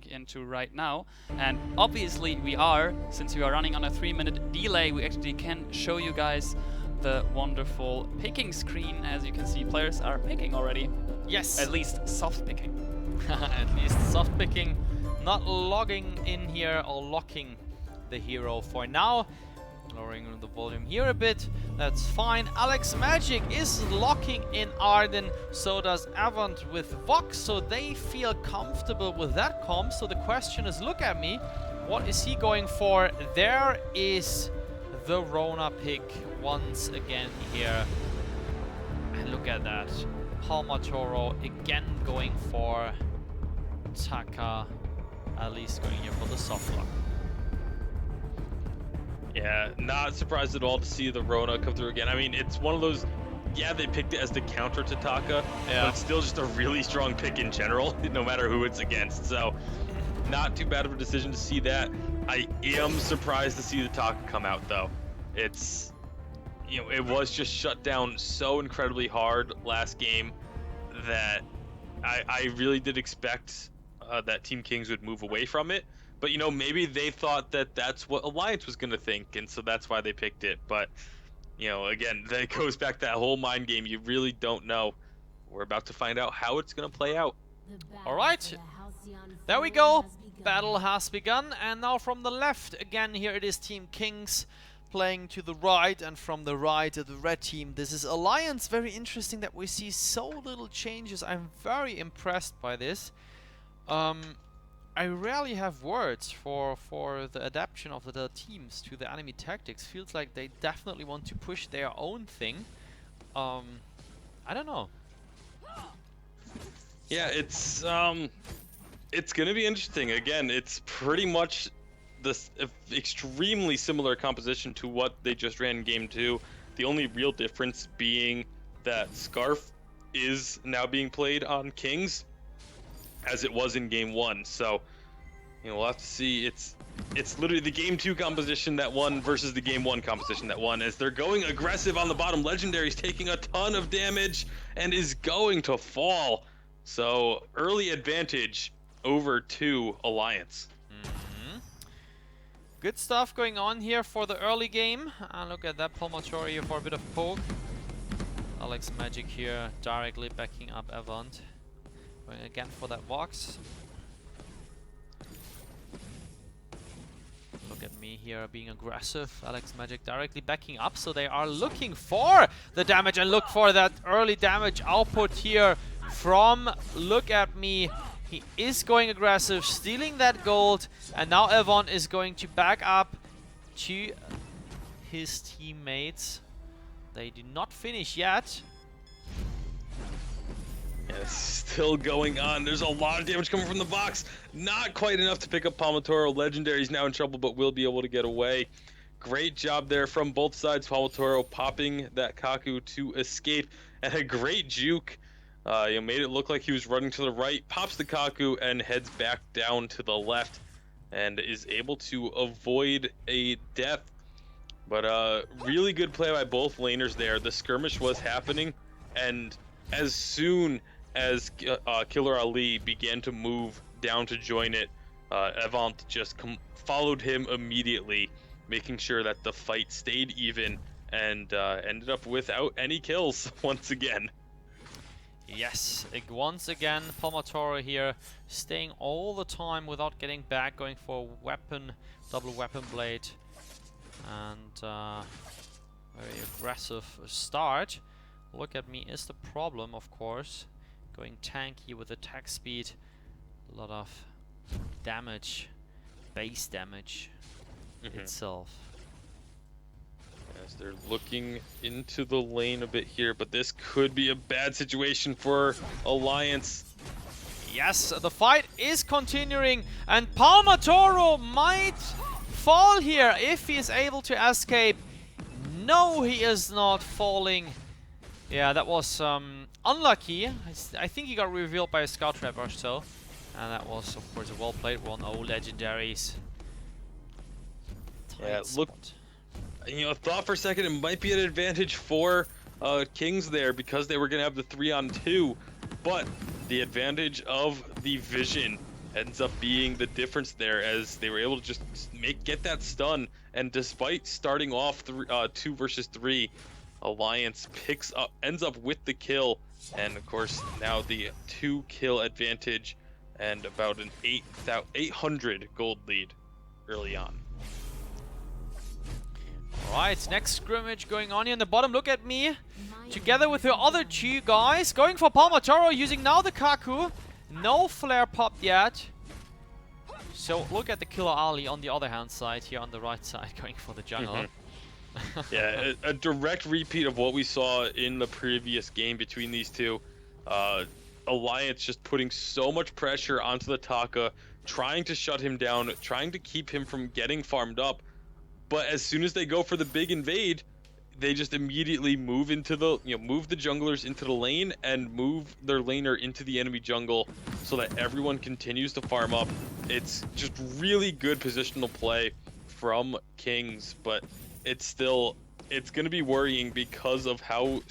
into right now, and obviously we are, since we are running on a 3-minute delay, we actually can show you guys the wonderful picking screen. As you can see, players are picking already. Yes. At least soft picking. At least soft picking, not logging in here or locking the hero for now. Lowering the volume here a bit, that's fine. Alex Magic is locking in Arden, so does Avant with Vox, so they feel comfortable with that comp. So the question is, look at me, what is he going for? There is the Rona pick once again here. And look at that. Palmatoro again going for Taka, at least going here for the soft lock. Yeah, not surprised at all to see the Rona come through again. I mean, it's one of those, yeah, they picked it as the counter to Taka, but it's still just a really strong pick in general, no matter who it's against. So, not too bad of a decision to see that. I am surprised to see the Taka come out, though. It's, you know, it was just shut down so incredibly hard last game that I really did expect that TeamKings would move away from it. But, you know, maybe they thought that that's what Alliance was going to think, and so that's why they picked it. But, you know, again, that goes back to that whole mind game. You really don't know. We're about to find out how it's going to play out. All right, there we go. Battle has begun, and now from the left, again, here it is TeamKings playing to the right, and from the right, the red team. This is Alliance. Very interesting that we see so little changes. I'm very impressed by this. I rarely have words for the adaptation of the teams to the enemy tactics. Feels like they definitely want to push their own thing. I don't know. Yeah, it's gonna be interesting. Again, it's pretty much this extremely similar composition to what they just ran in Game 2. The only real difference being that Scarf is now being played on Kings, as it was in Game 1. So, you know, we'll have to see. It's literally the Game 2 composition that won versus the Game 1 composition that won, as they're going aggressive on the bottom. Legendary's taking a ton of damage and is going to fall. So, early advantage over to Alliance. Good stuff going on here for the early game. And look at that, Palmatoro here for a bit of poke. Alex Magic here directly backing up Avant. Going again for that Vox. Look at me here being aggressive. Alex Magic directly backing up, so they are looking for the damage, and look for that early damage output here from Look at Me. He is going aggressive, stealing that gold, and now Avant is going to back up to his teammates. They did not finish yet. Yeah, it's still going on. There's a lot of damage coming from the box. Not quite enough to pick up Palmatoro. Legendary's now in trouble, but will be able to get away. Great job there from both sides. Palmatoro popping that Kaku to escape, and a great juke. You made it look like he was running to the right, pops the Kaku, and heads back down to the left, and is able to avoid a death. But really good play by both laners there. The skirmish was happening, and as soon as Killer Ali began to move down to join it, Avant just followed him immediately, making sure that the fight stayed even, and ended up without any kills once again. Yes, once again, Palmatoro here staying all the time without getting back, going for weapon, double weapon blade, and very aggressive start. Look at Me is the problem, of course. Going tanky with attack speed, a lot of damage, base damage itself. As they're looking into the lane a bit here, but this could be a bad situation for Alliance. Yes, the fight is continuing, and Palmatoro might fall here if he is able to escape. No, he is not falling. Yeah, that was unlucky. I think he got revealed by a scout trap or so. And that was, of course, a well-played one. Oh, legendaries. Yeah, look, you know, thought for a second it might be an advantage for Kings there, because they were going to have the 3-on-2. But the advantage of the vision ends up being the difference there, as they were able to just get that stun. And despite starting off 2 versus 3, Alliance ends up with the kill, and of course now the 2 kill advantage and about an 800 gold lead early on. Alright, next scrimmage going on here in the bottom. Look at me, together with the other 2 guys, going for Palmatoro, using now the Kaku. No flare popped yet. So look at the Killer Ali on the other hand side here on the right side, going for the jungle. Yeah, a direct repeat of what we saw in the previous game between these two. Alliance just putting so much pressure onto the Taka, trying to shut him down, trying to keep him from getting farmed up. But as soon as they go for the big invade, they just immediately move into the, move the junglers into the lane and move their laner into the enemy jungle so that everyone continues to farm up. It's just really good positional play from Kings, but it's going to be worrying because of how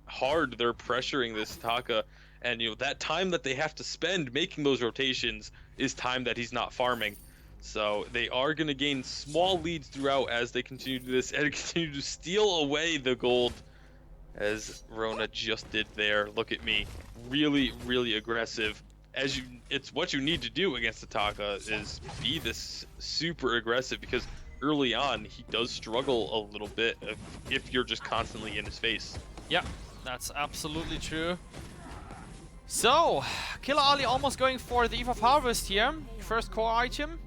hard they're pressuring this Taka. And, that time that they have to spend making those rotations is time that he's not farming. So they are going to gain small leads throughout as they continue to do this and continue to steal away the gold, as Rona just did there. Look at me, really, really aggressive. It's what you need to do against the Taka, is be this super aggressive, because early on he does struggle a little bit if you're just constantly in his face. Yeah, that's absolutely true. So, Killer Ali almost going for the Eve of Harvest here, first core item.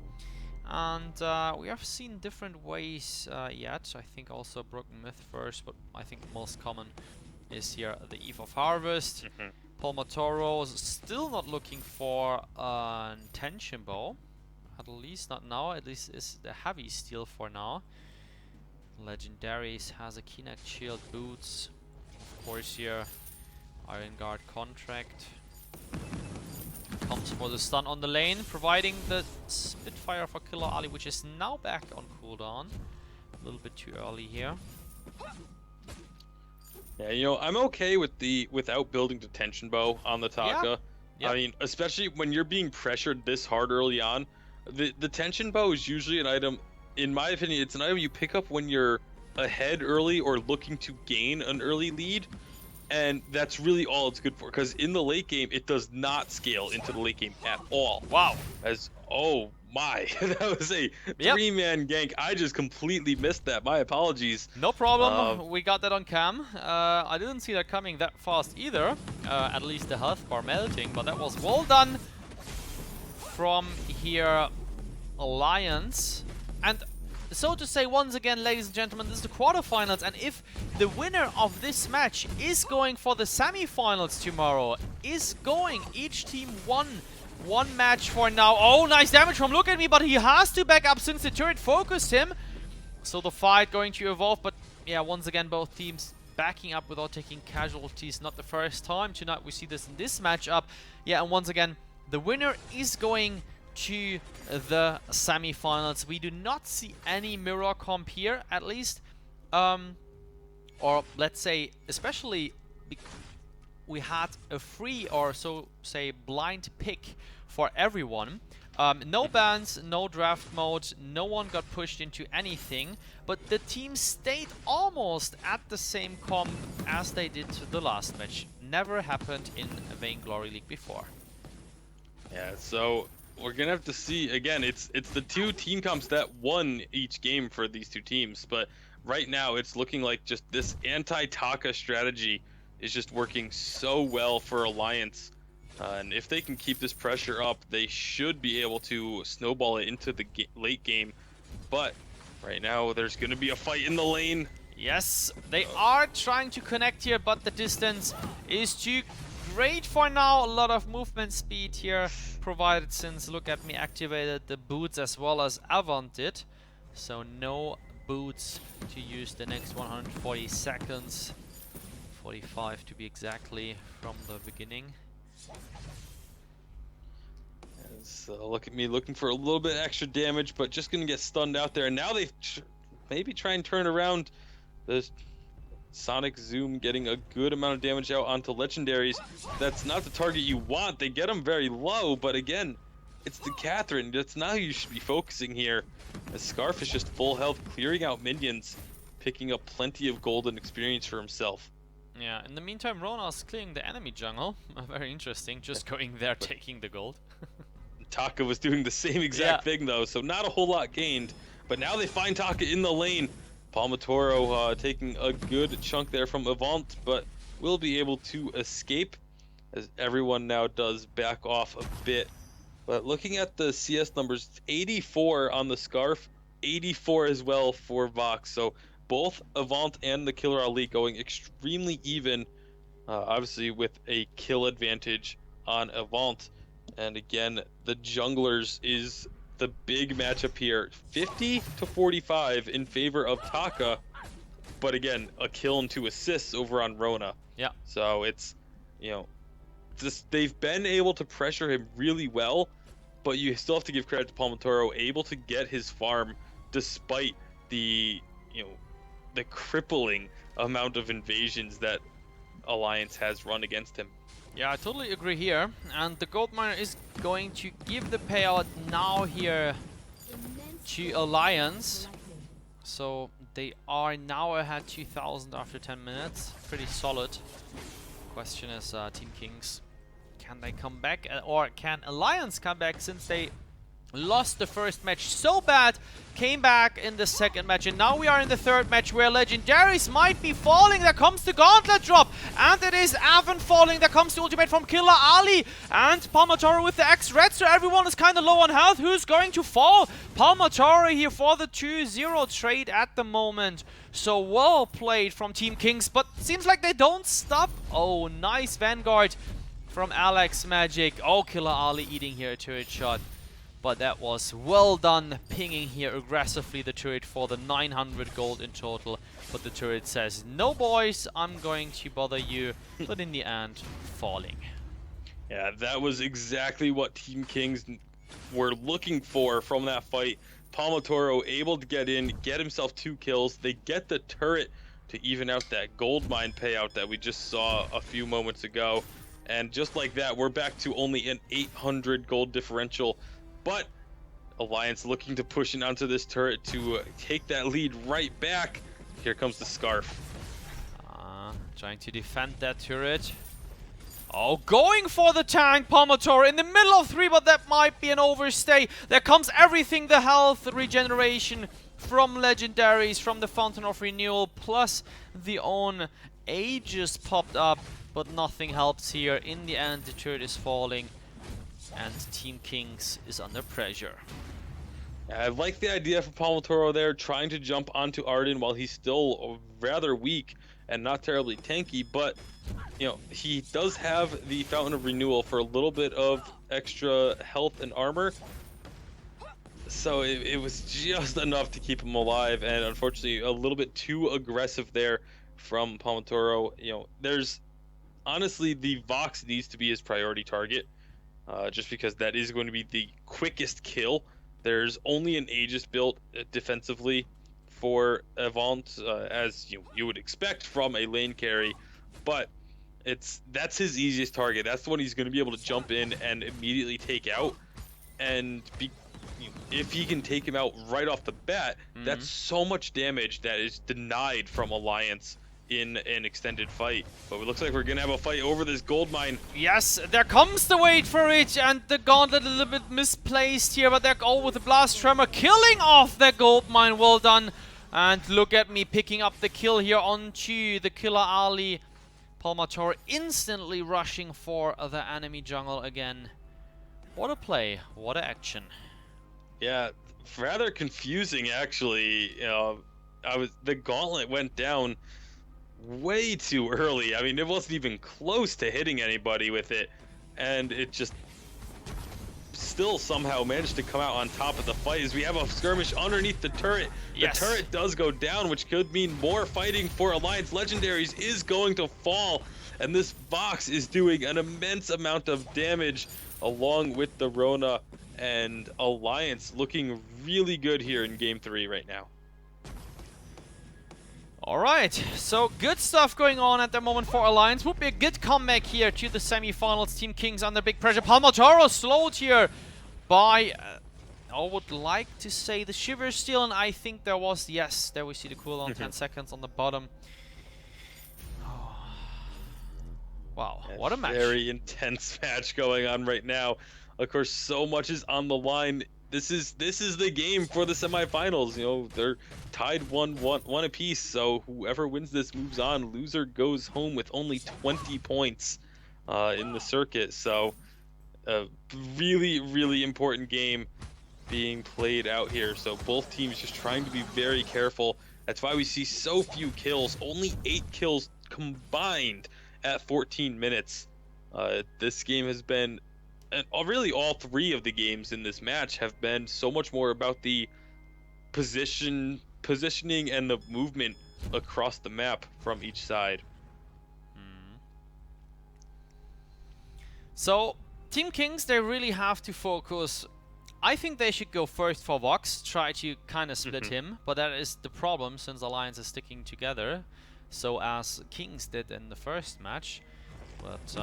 And we have seen different ways yet. I think also Broken Myth first, but I think the most common is here the Eve of Harvest. Palmatoro is still not looking for a tension bow. At least not now, at least is the heavy steel for now. Legendaries has a Kinect shield, boots. Of course here, Iron Guard contract. Comes for the stun on the lane, providing the Spitfire for Killer Ali, which is now back on cooldown. A little bit too early here. Yeah, I'm okay with without building the tension bow on the Taka. Yeah. I mean, especially when you're being pressured this hard early on. The tension bow is usually an item, in my opinion, it's an item you pick up when you're ahead early or looking to gain an early lead. And that's really all it's good for, because in the late game, it does not scale into the late game at all. Wow. Oh my, that was a 3-man gank. I just completely missed that. My apologies. No problem. We got that on cam. I didn't see that coming that fast either. At least the health bar melting, but that was well done from here, Alliance. And so to say, once again, ladies and gentlemen, this is the quarterfinals, and if the winner of this match is going for the semi-finals tomorrow, each team one match for now. Oh, nice damage from Look at Me, but he has to back up since the turret focused him. So the fight going to evolve, but yeah, once again, both teams backing up without taking casualties. Not the first time tonight we see this in this matchup. Yeah, and once again, the winner is going to the semi-finals. We do not see any mirror comp here, at least, or let's say, especially we had a free, or so say blind pick for everyone. No bans, no draft mode, no one got pushed into anything, but the team stayed almost at the same comp as they did the last match. Never happened in Vainglory League before. Yeah, so we're gonna have to see again. It's the 2 team comps that won each game for these 2 teams, but right now it's looking like just this anti-Taka strategy is just working so well for Alliance, and if they can keep this pressure up, they should be able to snowball it into the late game. But right now there's gonna be a fight in the lane. Yes, they are trying to connect here, but the distance is too great for now. A lot of movement speed here provided, since Look at Me activated the boots as well as Avant did. So no boots to use the next 140 seconds. 45 to be exactly from the beginning. So Look at Me looking for a little bit extra damage, but just gonna get stunned out there. And now they maybe try and turn around the Sonic Zoom, getting a good amount of damage out onto legendaries. That's not the target you want. They get them very low, but again, it's the Catherine. That's not who you should be focusing here. As Scarf is just full health, clearing out minions, picking up plenty of golden experience for himself. Yeah, in the meantime, Rona's clearing the enemy jungle. Very interesting, just going there, taking the gold. Taka was doing the same exact thing though, so not a whole lot gained. But now they find Taka in the lane. Palmatoro taking a good chunk there from Avant, but will be able to escape as everyone now does back off a bit. But looking at the CS numbers, it's 84 on the Scarf, 84 as well for Vox. So both Avant and the Killer Ali going extremely even, obviously with a kill advantage on Avant. And again, the junglers is the big matchup here. 50 to 45 in favor of Taka, but again, a kill and 2 assists over on Rona. Yeah. So it's, you know, they've been able to pressure him really well, but you still have to give credit to Palmatoro, able to get his farm despite the, you know, the crippling amount of invasions that Alliance has run against him. Yeah, I totally agree here. And the gold miner is going to give the payout now here to Alliance. So they are now ahead 2,000 after 10 minutes. Pretty solid. Question is, TeamKings, can they come back? Or can Alliance come back, since they lost the first match so bad, came back in the second match, and now we are in the third match where Legendaries might be falling. There comes the gauntlet drop, and it is Avon falling. There comes the ultimate from Killer Ali, and Palmatoro with the X-Red, so everyone is kind of low on health. Who's going to fall? Palmatoro here for the 2-0 trade at the moment. So well played from TeamKings, but seems like they don't stop. Oh, nice Vanguard from Alex Magic. Oh, Killer Ali eating here a turret shot. But that was well done, pinging here aggressively the turret for the 900 gold in total. But the turret says, no boys, I'm going to bother you. But in the end, falling. Yeah, that was exactly what TeamKings were looking for from that fight. Palmatoro able to get in, get himself 2 kills. They get the turret to even out that gold mine payout that we just saw a few moments ago. And just like that, we're back to only an 800 gold differential. But Alliance looking to push in onto this turret to take that lead right back. Here comes the Scarf. Trying to defend that turret. Oh, going for the tank, Palmatoro in the middle of 3, but that might be an overstay. There comes everything, the health regeneration from Legendaries, from the Fountain of Renewal, plus the own Aegis popped up, but nothing helps here. In the end, the turret is falling, and TeamKings is under pressure. I like the idea for Palmatoro there, trying to jump onto Arden while he's still rather weak and not terribly tanky, but you know, he does have the Fountain of Renewal for a little bit of extra health and armor. So it was just enough to keep him alive, and unfortunately a little bit too aggressive there from Palmatoro. You know, there's honestly, the Vox needs to be his priority target, just because that is going to be the quickest kill. There's only an Aegis built defensively for Avant, as you would expect from a lane carry, but that's his easiest target. That's the one he's going to be able to jump in and immediately take out. And if he can take him out right off the bat, that's so much damage that is denied from Alliance in an extended fight. But it looks like we're going to have a fight over this gold mine. Yes, there comes the wait for it, and the gauntlet a little bit misplaced here, but they're all with the blast tremor, killing off the gold mine. Well done. And look at me picking up the kill here onto the Killer Ali. Palmatoro instantly rushing for the enemy jungle again. What a play, what a action. Yeah, rather confusing actually. The gauntlet went down way too early. I mean, it wasn't even close to hitting anybody with it, and it just still somehow managed to come out on top of the fight as we have a skirmish underneath the turret. Yes. The turret does go down, which could mean more fighting for Alliance. Legendaries is going to fall, and this Vox is doing an immense amount of damage along with the Rona, and Alliance looking really good here in Game 3 right now. Alright, so good stuff going on at the moment for Alliance. Would be a good comeback here to the semi-finals. TeamKings under big pressure. Palmatoro slowed here by, I would like to say the Shiver Steel, and I think there was, yes, there we see the cooldown, 10 seconds on the bottom. Wow, what a match. Very intense match going on right now. Of course, so much is on the line. This is the game for the semifinals. You know, they're tied 1-1 apiece. So whoever wins this moves on. Loser goes home with only 20 points in the circuit. So a really important game being played out here. So both teams just trying to be very careful. That's why we see so few kills. Only 8 kills combined at 14 minutes. This game has been, and really all 3 of the games in this match have been so much more about the positioning and the movement across the map from each side. So TeamKings, they really have to focus. I think they should go first for Vox, try to kind of split him, but that is the problem since Alliance is sticking together, so as Kings did in the first match. But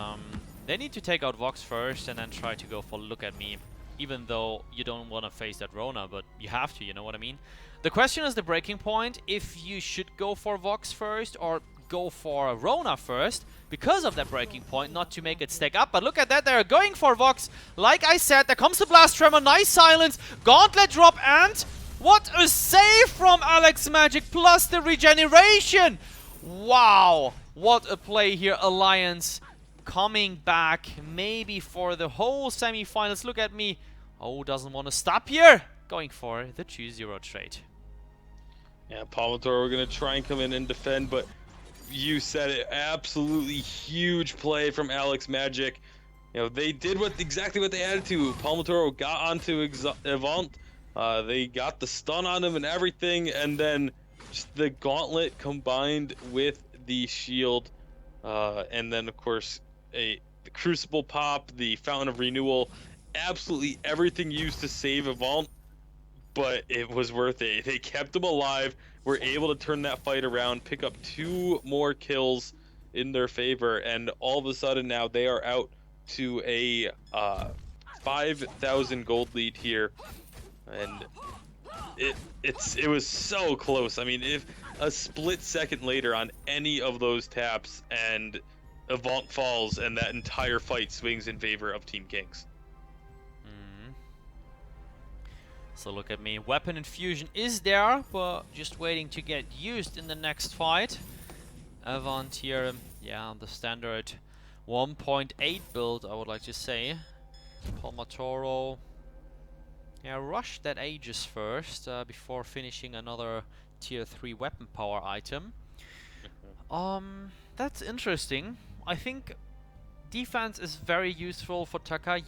they need to take out Vox first and then try to go for Look At Me, even though you don't want to face that Rona, but you have to, you know what I mean? The question is the breaking point, if you should go for Vox first or go for Rona first, because of that breaking point, not to make it stack up. But look at that, they're going for Vox. Like I said, there comes the Blast Tremor, nice silence, Gauntlet drop, and what a save from Alex Magic, plus the regeneration! Wow, what a play here, Alliance coming back, maybe for the whole semi-finals. Look at me. Oh, doesn't want to stop here. Going for the 2-0 trade. Yeah, Palmator, we're going to try and come in and defend, but you said it, absolutely huge play from Alex Magic. You know, they did exactly what they had to. Palmator got onto Avant. They got the stun on him and everything, and then just the gauntlet combined with the shield, and then of course the Crucible pop, the Fountain of Renewal, absolutely everything used to save Avant, but it was worth it. They kept him alive, were able to turn that fight around, pick up 2 more kills in their favor, and all of a sudden now they are out to a 5,000 gold lead here, and it was so close. I mean, if a split second later on any of those taps and Avant falls, and that entire fight swings in favor of TeamKings. So look at me, Weapon Infusion is there, but just waiting to get used in the next fight. Avant here, yeah, the standard 1.8 build, I would like to say. Palmatoro, yeah, rushed that Aegis first before finishing another tier 3 weapon power item. That's interesting. I think defense is very useful for Taka.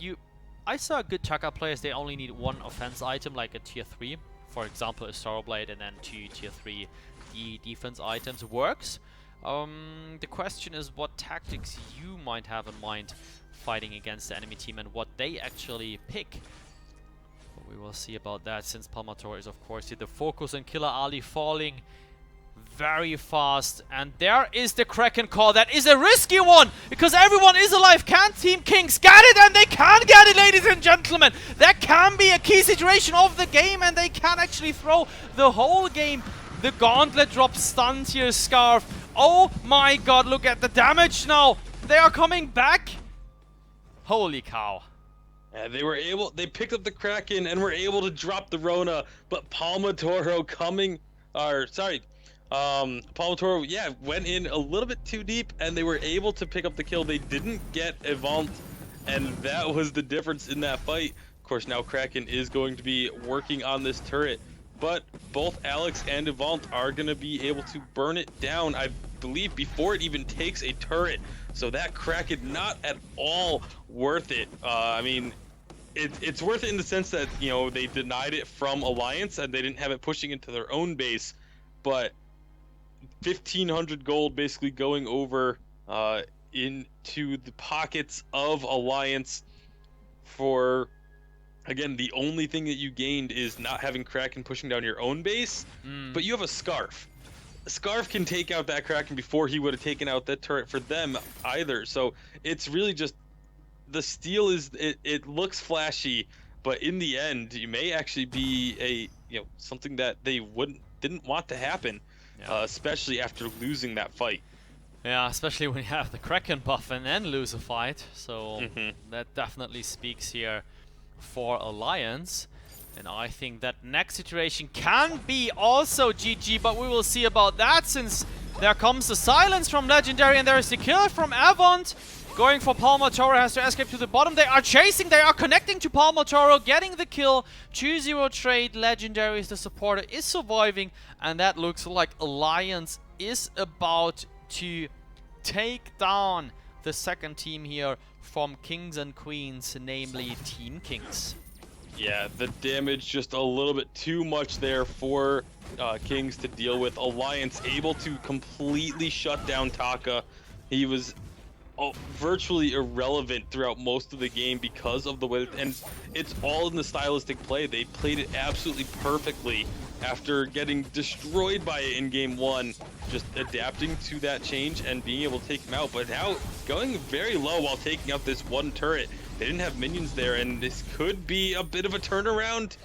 I saw good Taka players, they only need 1 offense item, like a tier 3. For example, a Sorrow Blade, and then 2 tier 3 defense items works. The question is what tactics you might have in mind fighting against the enemy team and what they actually pick. But we will see about that, since Palmator is of course the focus on Killer Ali falling very fast, and there is the Kraken call. That is a risky one because everyone is alive. Can TeamKings get it? And they can get it, ladies and gentlemen. That can be a key situation of the game, and they can actually throw the whole game. The Gauntlet drop stuns here, Scarf. Oh my god, look at the damage now. They are coming back. Holy cow. Yeah, they picked up the Kraken and were able to drop the Rona, but Palmatoro Palmatoro, yeah, went in a little bit too deep, and they were able to pick up the kill. They didn't get Avant, and that was the difference in that fight. Of course, now Kraken is going to be working on this turret, but both Alex and Avant are going to be able to burn it down, I believe, before it even takes a turret. So that Kraken, not at all worth it. I mean, it's worth it in the sense that, you know, they denied it from Alliance, and they didn't have it pushing into their own base, but 1,500 gold basically going over into the pockets of Alliance for, again, the only thing that you gained is not having Kraken pushing down your own base, but you have a Scarf. A Scarf can take out that Kraken before he would have taken out that turret for them either. So it's really just, the steal is, it looks flashy, but in the end, it may actually be something that they didn't want to happen, especially after losing that fight. Yeah, especially when you have the Kraken buff and then lose a fight. So that definitely speaks here for Alliance. And I think that next situation can be also GG, but we will see about that, since there comes the silence from Legendary and there is the kill from Avant. Going for Palmatoro, has to escape to the bottom. They are chasing, they are connecting to Palmatoro, getting the kill. 2-0 trade, Legendary is the supporter, is surviving, and that looks like Alliance is about to take down the second team here from Kings and Queens, namely TeamKings. Yeah, the damage just a little bit too much there for Kings to deal with. Alliance able to completely shut down Taka. He was virtually irrelevant throughout most of the game because of the way, and it's all in the stylistic play. They played it absolutely perfectly after getting destroyed by it in game 1, just adapting to that change and being able to take him out. But now going very low while taking out this one turret. They didn't have minions there, and this could be a bit of a turnaround.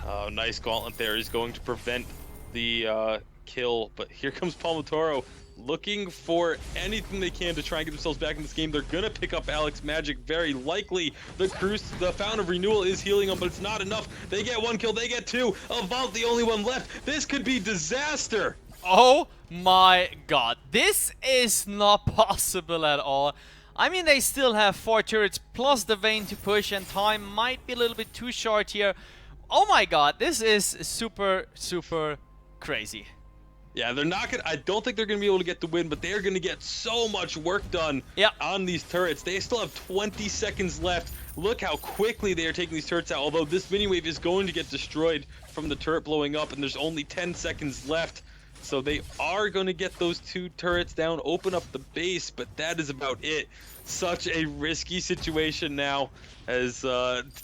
Oh, nice gauntlet there is going to prevent the kill, but here comes Palmatoro looking for anything they can to try and get themselves back in this game. They're gonna pick up Alex Magic very likely. The Fountain of Renewal is healing them, but it's not enough. They get 1 kill, they get 2. Avant, the only one left. This could be disaster. Oh my god, this is not possible at all. I mean, they still have 4 turrets plus the Vayne to push, and time might be a little bit too short here. Oh my god, this is super, super crazy. Yeah, they're not gonna. I don't think they're gonna be able to get the win, but they are gonna get so much work done on these turrets. They still have 20 seconds left. Look how quickly they are taking these turrets out. Although this mini wave is going to get destroyed from the turret blowing up, and there's only 10 seconds left. So they are going to get those 2 turrets down, open up the base, but that is about it. Such a risky situation now, as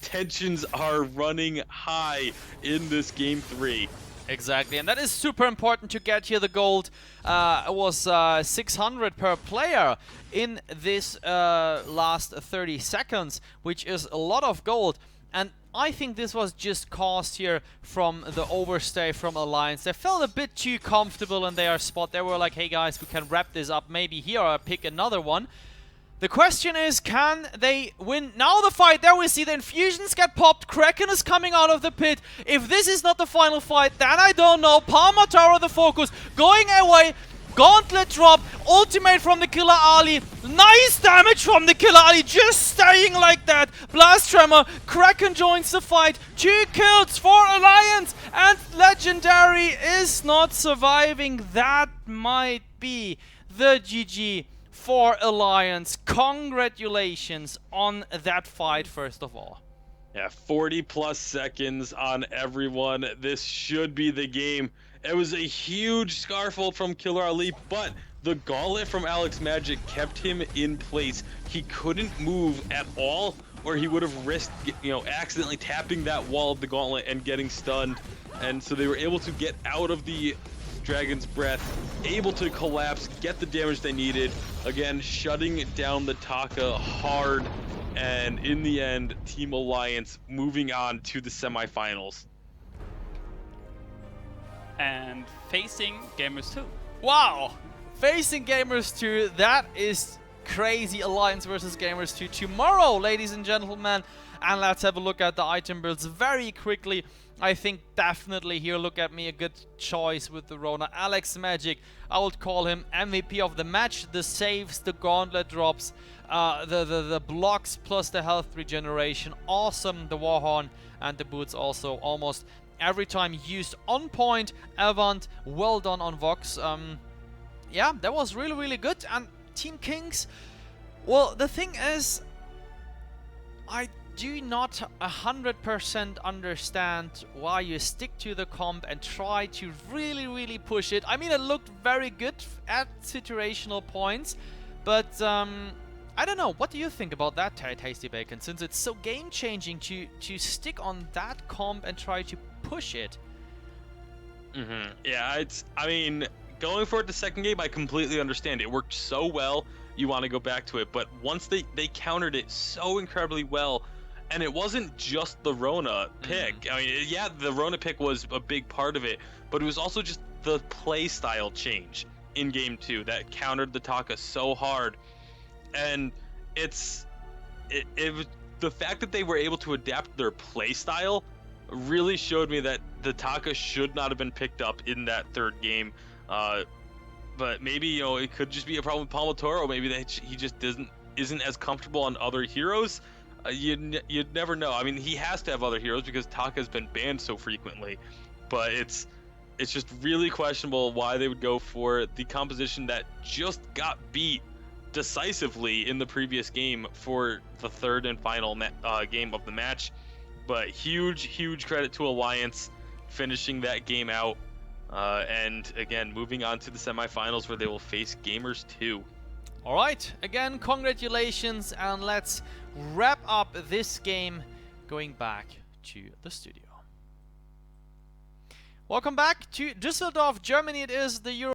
tensions are running high in this game 3. Exactly, and that is super important to get here the gold. It was 600 per player in this last 30 seconds, which is a lot of gold. And I think this was just caused here from the overstay from Alliance. They felt a bit too comfortable in their spot. They were like, hey guys, we can wrap this up maybe here or pick another one. The question is, can they win now the fight? There we see the infusions get popped. Kraken is coming out of the pit. If this is not the final fight, then I don't know. Palmatoro the focus, going away. Gauntlet drop, ultimate from the Killer Ali. Nice damage from the Killer Ali, just staying like that. Blast Tremor, Kraken joins the fight. 2 kills for Alliance, and Legendary is not surviving. That might be the GG for Alliance. Congratulations on that fight, first of all. Yeah, 40 plus seconds on everyone. This should be the game. It was a huge Scarfold from Killer Ali, but the gauntlet from Alex Magic kept him in place. He couldn't move at all, or he would have risked, accidentally tapping that wall of the gauntlet and getting stunned. And so they were able to get out of the Dragon's Breath, able to collapse, get the damage they needed. Again, shutting down the Taka hard. And in the end, Team Alliance moving on to the semifinals. And facing Gamers 2. Wow! Facing Gamers 2, that is crazy. Alliance versus Gamers 2 tomorrow, ladies and gentlemen. And let's have a look at the item builds very quickly. I think definitely here, look at me, a good choice with the Rona. Alex Magic, I would call him MVP of the match. The saves, the gauntlet drops, the blocks plus the health regeneration. Awesome, the Warhorn and the boots also almost every time used on point. Avant, well done on Vox. Yeah, that was really, really good. And TeamKings, well, the thing is, I do not 100% understand why you stick to the comp and try to really, really push it. I mean, it looked very good at situational points, but I don't know. What do you think about that, Tasty Bacon? Since it's so game-changing to stick on that comp and try to push it. Yeah, I mean, going for it the second game, I completely understand. It worked so well, you want to go back to it. But once they countered it so incredibly well, And it wasn't just the Rona pick. I mean, yeah, the Rona pick was a big part of it, but it was also just the play style change in Game 2 that countered the Taka so hard. And it was the fact that they were able to adapt their play style really showed me that the Taka should not have been picked up in that third game. But maybe, you know, it could just be a problem with Palmatoro. Maybe that he just isn't as comfortable on other heroes. You'd never know. I mean, he has to have other heroes because Taka's been banned so frequently, but it's just really questionable why they would go for the composition that just got beat decisively in the previous game for the third and final game of the match. But huge credit to Alliance finishing that game out, and again moving on to the semifinals where they will face Gamers 2. Alright, again, congratulations, and let's wrap up this game going back to the studio. Welcome back to Düsseldorf, Germany. It is the Euro